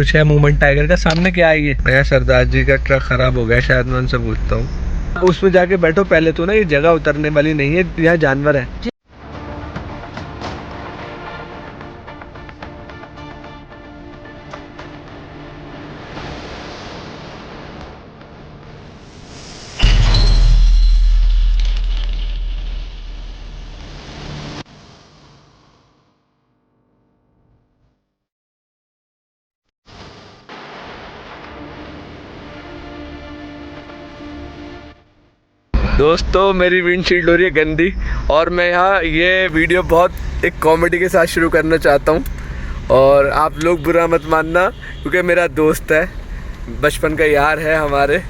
कुछ है movement tiger का। सामने क्या है ये नया सरदार जी का ट्रक खराब हो गया शायद, मैं उनसे पूछता हूँ। उसमें जाके बैठो पहले तो ना, ये जगह उतरने वाली नहीं है, यहाँ जानवर है। दोस्तों मेरी विंडशील्ड हो रही है गंदी, और मैं यहाँ ये वीडियो बहुत एक कॉमेडी के साथ शुरू करना चाहता हूँ, और आप लोग बुरा मत मानना क्योंकि मेरा दोस्त है, बचपन का यार है हमारे।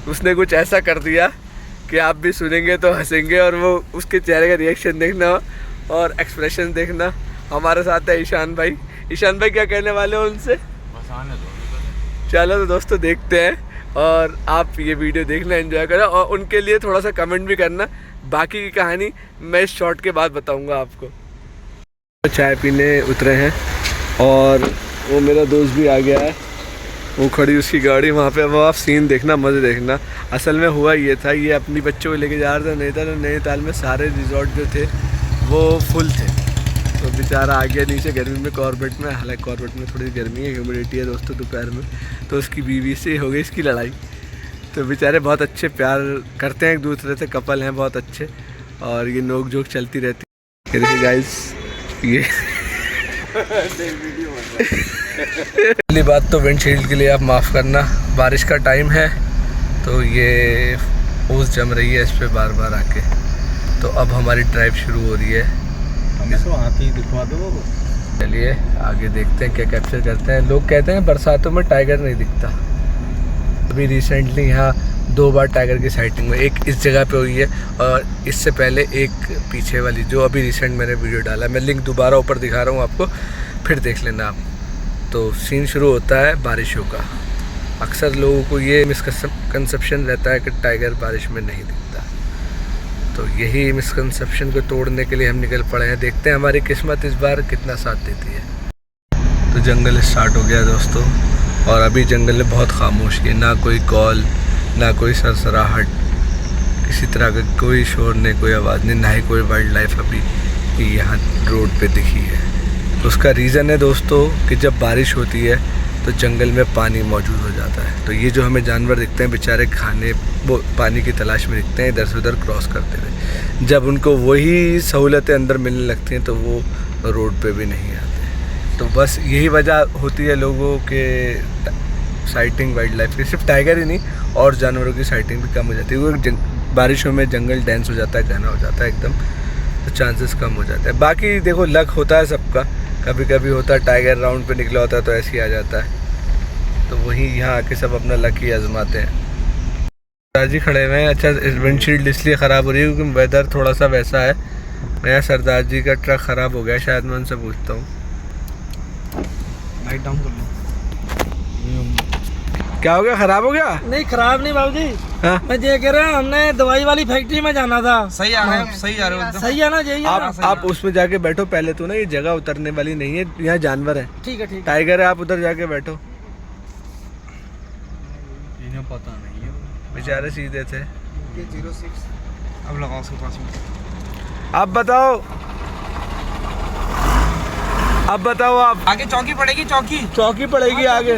उसने कुछ ऐसा कर दिया कि आप भी सुनेंगे तो हंसेंगे, और वो उसके चेहरे का रिएक्शन देखना और एक्सप्रेशन देखना। हमारे साथ है ईशान भाई। ईशान भाई क्या कहने वाले हो उनसे? चलो तो दोस्तों देखते हैं, और आप ये वीडियो देखना, एंजॉय करना, और उनके लिए थोड़ा सा कमेंट भी करना। बाकी की कहानी मैं इस शॉट के बाद बताऊंगा आपको। चाय पीने उतरे हैं और वो मेरा दोस्त भी आ गया है, वो खड़ी उसकी गाड़ी वहाँ पे। वो आप सीन देखना, मज़े देखना। असल में हुआ ये था, ये अपनी बच्चों को लेके जा रहा था नैनीताल, और नैनीताल में सारे रिजॉर्ट जो थे वो फुल थे। तो बेचारा आ गया नीचे गर्मी में कॉर्बेट में। हालांकि कॉर्बेट में थोड़ी गर्मी है, ह्यूमिडिटी है दोस्तों दोपहर में। तो उसकी बीवी से हो गई इसकी लड़ाई। तो बेचारे बहुत अच्छे प्यार करते हैं एक दूसरे से, कपल हैं बहुत अच्छे, और ये नोक झोंक चलती रहती है। देखिए गाइस, ये पहली बात तो विंडशील्ड के लिए आप माफ़ करना, बारिश का टाइम है तो ये ओस जम रही है इस पर बार बार आके। तो अब हमारी ड्राइव शुरू हो रही है। तो हाथी दिखवा दो। चलिए आगे देखते हैं क्या कैप्चर करते हैं। लोग कहते हैं बरसातों में टाइगर नहीं दिखता। अभी रिसेंटली यहाँ 2 बार टाइगर की साइटिंग हुई, एक इस जगह पे हुई है, और इससे पहले एक पीछे वाली जो अभी रिसेंट मैंने वीडियो डाला, मैं लिंक दोबारा ऊपर दिखा रहा हूँ आपको, फिर देख लेना आप। तो सीन शुरू होता है बारिशों का। अक्सर लोगों को ये मिसकंसेप्शन रहता है कि टाइगर बारिश में नहीं दिखता। तो यही मिसकंसेप्शन को तोड़ने के लिए हम निकल पड़े हैं। देखते हैं हमारी किस्मत इस बार कितना साथ देती है। तो जंगल स्टार्ट हो गया दोस्तों, और अभी जंगल में बहुत खामोशी है, ना कोई कॉल, ना कोई सरसराहट, किसी तरह का कोई शोर नहीं, कोई आवाज़ नहीं, ना ही कोई वाइल्ड लाइफ अभी यहाँ रोड पे दिखी है। उसका रीज़न है दोस्तों कि जब बारिश होती है तो जंगल में पानी मौजूद हो जाता है। तो ये जो हमें जानवर दिखते हैं बेचारे खाने वो पानी की तलाश में दिखते हैं इधर से उधर क्रॉस करते हुए। जब उनको वही सहूलतें अंदर मिलने लगती हैं तो वो रोड पे भी नहीं आते। तो बस यही वजह होती है लोगों के साइटिंग वाइल्ड लाइफ की। सिर्फ टाइगर ही नहीं, और जानवरों की साइटिंग भी कम हो जाती है, क्योंकि बारिशों में जंगल डेंस हो जाता है, घना हो जाता है एकदम, तो चांसेस कम हो जाते हैं। बाकी देखो लक होता है सबका, कभी कभी होता है टाइगर राउंड पे निकला होता है तो ऐसे ही आ जाता है। तो वही यहाँ आके सब अपना लक ही आजमाते हैं। सरदार जी खड़े हुए हैं। अच्छा, विंडशील्ड इसलिए ख़राब हो रही है क्योंकि वेदर थोड़ा सा वैसा है। नया सरदार जी का ट्रक ख़राब हो गया शायद, मैं उनसे पूछता हूँ। लाइट डाउन कर लो। क्या हो गया, ख़राब हो गया? नहीं खराब नहीं बाबूजी। हाँ? मैं ये कह रहा हूँ, हमने दवाई वाली फैक्ट्री में जाना था। सही आ रहे हो, सही आ रहे हो एकदम। सही है ना? यही है ना? आप उसमें जाके बैठो पहले तो ना, ये जगह उतरने वाली नहीं है, यहाँ जानवर है। ठीक है ठीक है। टाइगर है, आप उधर जाके बैठो। इन्हें पता नहीं है, बेचारे सीधे थे। ये 06 अब लगाओ उसके पास में। आप बताओ, अब बताओ आप। आगे चौकी पड़ेगी, चौकी पड़ेगी आगे।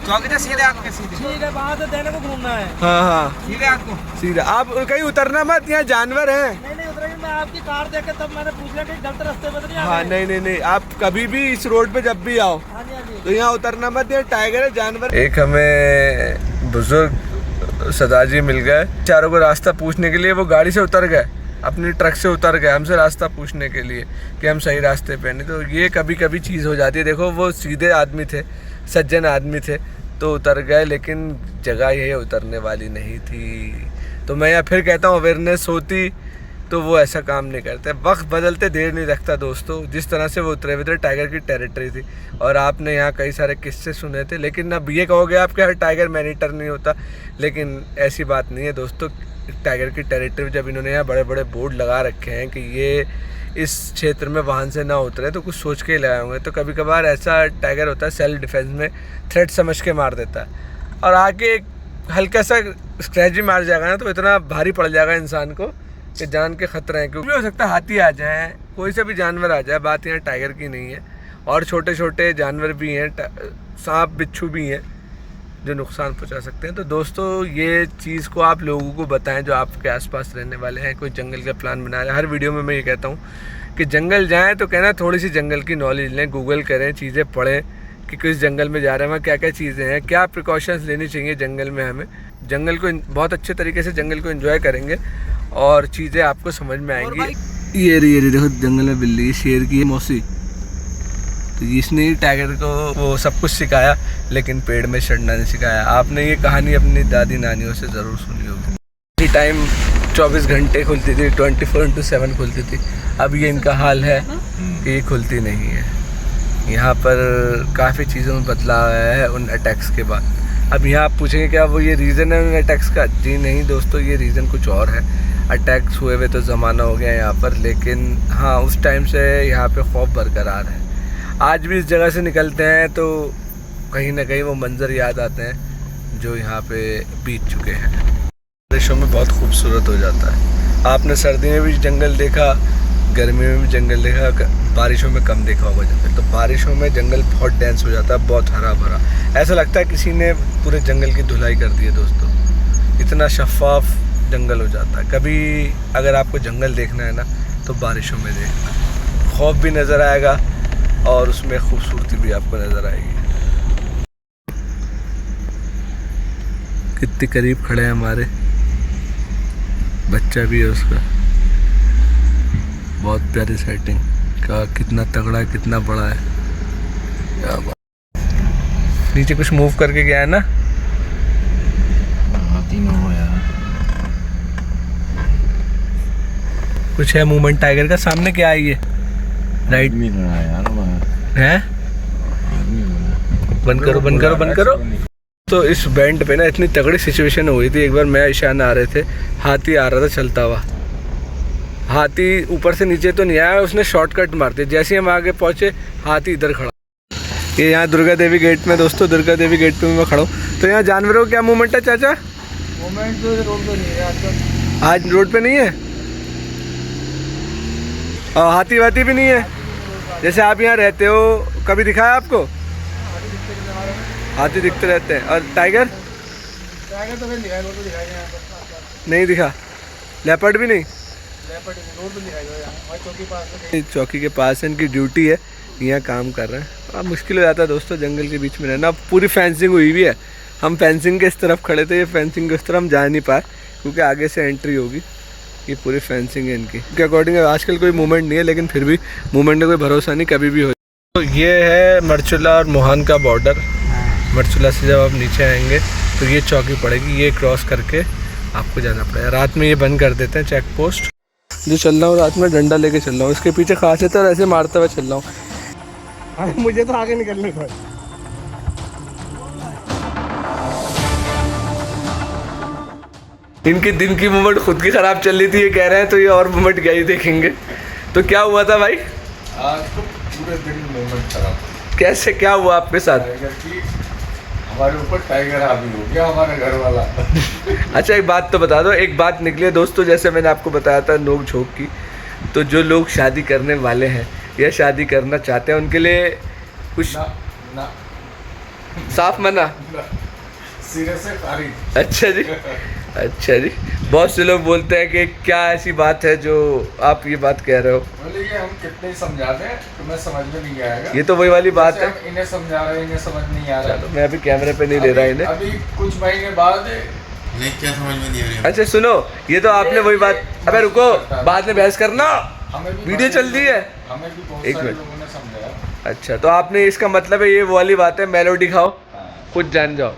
चौकी से सीधे आपके सीधे। ठीक है, वहाँ से देने को घूमना है। हाँ हाँ सीधे आपको सीधा। आप कहीं उतरना मत, यहाँ जानवर हैं। नहीं उतरेंगे। मैं आपकी कार देख के तब मैंने पूछ लिया कि गलत रास्ते पे तो नहीं आ हाँ गए? नहीं, आप कभी भी इस रोड पे जब भी आओ हाँ जी हाँ जी। तो यहाँ उतरना मत, यहाँ टाइगर है, जानवर। एक हमें बुजुर्ग सरदार जी मिल गए, चारों को रास्ता पूछने के लिए। वो गाड़ी से उतर गए, अपनी ट्रक से उतर गए हमसे रास्ता पूछने के लिए कि हम सही रास्ते पे नहीं। तो ये कभी कभी चीज़ हो जाती है। देखो वो सीधे आदमी थे, सज्जन आदमी थे, तो उतर गए, लेकिन जगह ये उतरने वाली नहीं थी। तो मैं यहाँ फिर कहता हूँ अवेयरनेस होती तो वो ऐसा काम नहीं करते। वक्त बदलते देर नहीं रखता दोस्तों। जिस तरह से वो उतरे हुए थे, टाइगर की टेरिटरी थी और आपने यहाँ कई सारे किस्से सुने थे। लेकिन अब ये कहोगे आप कि हर टाइगर मैनीटर नहीं होता, लेकिन ऐसी बात नहीं है दोस्तों। टाइगर की टेरिटरी जब इन्होंने यहाँ बड़े बड़े बोर्ड लगा रखे हैं कि ये इस क्षेत्र में वाहन से ना उतरे, तो कुछ सोच के ही लगाए होंगे। तो कभी कभार ऐसा टाइगर होता है सेल्फ डिफेंस में थ्रेट समझ के मार देता है, और आके एक हल्का सा स्क्रैच भी मार जाएगा ना तो इतना भारी पड़ जाएगा इंसान को कि जान के खतरा है। क्योंकि हो सकता है हाथी आ जाए, कोई सा भी जानवर आ जाए, बात यहाँ टाइगर की नहीं है। और छोटे छोटे जानवर भी हैं, सांप बिच्छू भी हैं जो नुकसान पहुंचा सकते हैं। तो दोस्तों ये चीज़ को आप लोगों को बताएं जो आपके आसपास रहने वाले हैं, कोई जंगल का प्लान बनाए। हर वीडियो में मैं ये कहता हूँ कि जंगल जाएँ तो कहना थोड़ी सी जंगल की नॉलेज लें, गूगल करें, चीज़ें पढ़ें कि किस जंगल में जा रहे हैं, वहाँ क्या क्या चीज़ें हैं, क्या प्रिकॉशंस लेनी चाहिए जंगल में। हमें जंगल को बहुत अच्छे तरीके से जंगल को एंजॉय करेंगे और चीज़ें आपको समझ में आएंगी। ये देखो जंगल में बिल्ली, शेर की मौसी, तो इसने ही टाइगर को वो सब कुछ सिखाया, लेकिन पेड़ में चढ़ना नहीं सिखाया। आपने ये कहानी अपनी दादी नानियों से ज़रूर सुनी होगी। ये टाइम 24 घंटे खुलती थी, 24/7 खुलती थी। अब ये इनका हाल है कि ये खुलती नहीं है। यहाँ पर काफ़ी चीज़ों में बदलाव आया है उन अटैक्स के बाद। अब यहाँ आप पूछेंगे क्या वो ये रीज़न है उन अटैक्स का? जी नहीं दोस्तों, ये रीज़न कुछ और है। अटैक्स हुए हुए तो ज़माना हो गया यहाँ पर, लेकिन हाँ उस टाइम से यहाँ पे खौफ बरकरार है। आज भी इस जगह से निकलते हैं तो कहीं ना कहीं वो मंज़र याद आते हैं जो यहाँ पे बीत चुके हैं। बारिशों में बहुत खूबसूरत हो जाता है। आपने सर्दी में भी जंगल देखा, गर्मी में भी जंगल देखा, बारिशों में कम देखा होगा जंगल। तो बारिशों में जंगल बहुत डेंस हो जाता है, बहुत हरा भरा, ऐसा लगता है किसी ने पूरे जंगल की धुलाई कर दी है दोस्तों। इतना शफाफ जंगल हो जाता है। कभी अगर आपको जंगल देखना है ना तो बारिशों में देखना, खौफ भी नज़र आएगा और उसमें खूबसूरती भी आपको नज़र आएगी। कितने करीब खड़े हैं हमारे, बच्चा भी है उसका, बहुत प्यारी सेटिंग का, कितना तगड़ा है, कितना बड़ा है, क्या बात। नीचे कुछ मूव करके गया है ना, कुछ है मूवमेंट टाइगर का। सामने क्या है ये राइट है? बंद करो बंद करो बंद करो। तो इस बैंड पे ना इतनी तगड़ी सिचुएशन हुई थी। एक बार मैं ईशान आ रहे थे, हाथी आ रहा था चलता हुआ। हाथी ऊपर से नीचे तो नहीं आया, उसने शॉर्टकट मार दिया। जैसे ही हम आगे पहुंचे हाथी इधर खड़ा। ये यहाँ दुर्गा देवी गेट में दोस्तों, दुर्गा देवी गेट पे मैं खड़ा हूँ। तो यहाँ जानवरों का क्या मूवमेंट है चाचा? मूवमेंट तो रोड पे नहीं है आज रोड पे नहीं है, और हाथी वाथी भी नहीं है। जैसे आप यहाँ रहते हो, कभी दिखा है आपको? हाथी दिखते रहते हैं। और टाइगर? टाइगर तो नहीं दिखाई, रोड पे दिखाई नहीं दिखा। लेपर्ड भी नहीं? लेपर्ड रोड पे दिखाई यहाँ चौकी पास में। चौकी के पास इनकी ड्यूटी है, यहाँ काम कर रहे हैं। अब मुश्किल हो जाता है दोस्तों जंगल के बीच में रहना। पूरी फेंसिंग हुई हुई है, हम फेंसिंग के इस तरफ खड़े थे, ये फेंसिंग के उस तरफ हम जा नहीं पाए क्योंकि आगे से एंट्री होगी। ये पूरी फेंसिंग है इनकी के अकॉर्डिंग। आजकल कोई मूवमेंट नहीं है, लेकिन फिर भी मूवमेंट का कोई भरोसा नहीं, कभी भी हो। तो ये है मरचुला और मोहान का बॉर्डर। मरचुला से जब आप नीचे आएंगे तो ये चौकी पड़ेगी, ये क्रॉस करके आपको जाना पड़ेगा। रात में ये बंद कर देते हैं चेक पोस्ट। जो चल रहा हूँ रात में डंडा लेके चल रहा हूँ, इसके पीछे खासियत है और ऐसे मारते हुए चल रहा हूँ। मुझे तो आगे निकलने को। इनकी दिन की मूवमेंट खुद की खराब चल रही थी, ये कह रहे हैं तो ये और मूवमेंट क्या ही देखेंगे। तो क्या हुआ था भाई? आज तो पूरे दिन मूवमेंट खराब। कैसे, क्या हुआ आपके साथ? हमारे ऊपर टाइगर हावी हो गया, हमारा घर वाला। अच्छा एक बात तो बता दो, एक बात निकली है दोस्तों, जैसे मैंने आपको बताया था नोक झोंक की। तो जो लोग शादी करने वाले हैं या शादी करना चाहते हैं उनके लिए कुछ ना साफ मना, सिरे से खारिज। अच्छा जी, अच्छा जी। बहुत से लोग बोलते हैं कि क्या ऐसी बात है जो आप ये बात कह रहे हो? बोले ये हम कितने ही समझाते हैं, तुम्हें समझ में नहीं आएगा। ये तो वही वाली बात है, इन्हें समझा रहे हैं, इन्हें समझ नहीं आ रहा है। तो मैं अभी कैमरे पे नहीं ले रहा इन्हें। अभी कुछ महीने बाद नहीं, क्या समझ में नहीं आ रही? अच्छा सुनो, ये तो आपने वही बात। अबे रुको, बाद में बहस करना, हमें भी वीडियो चल रही है। हमें भी बहुत एक सारे मिनट। लोगों ने समझाया। अच्छा तो आपने, इसका मतलब है ये वो वाली बात है, मेलोडी खाओ खुद जान जाओ।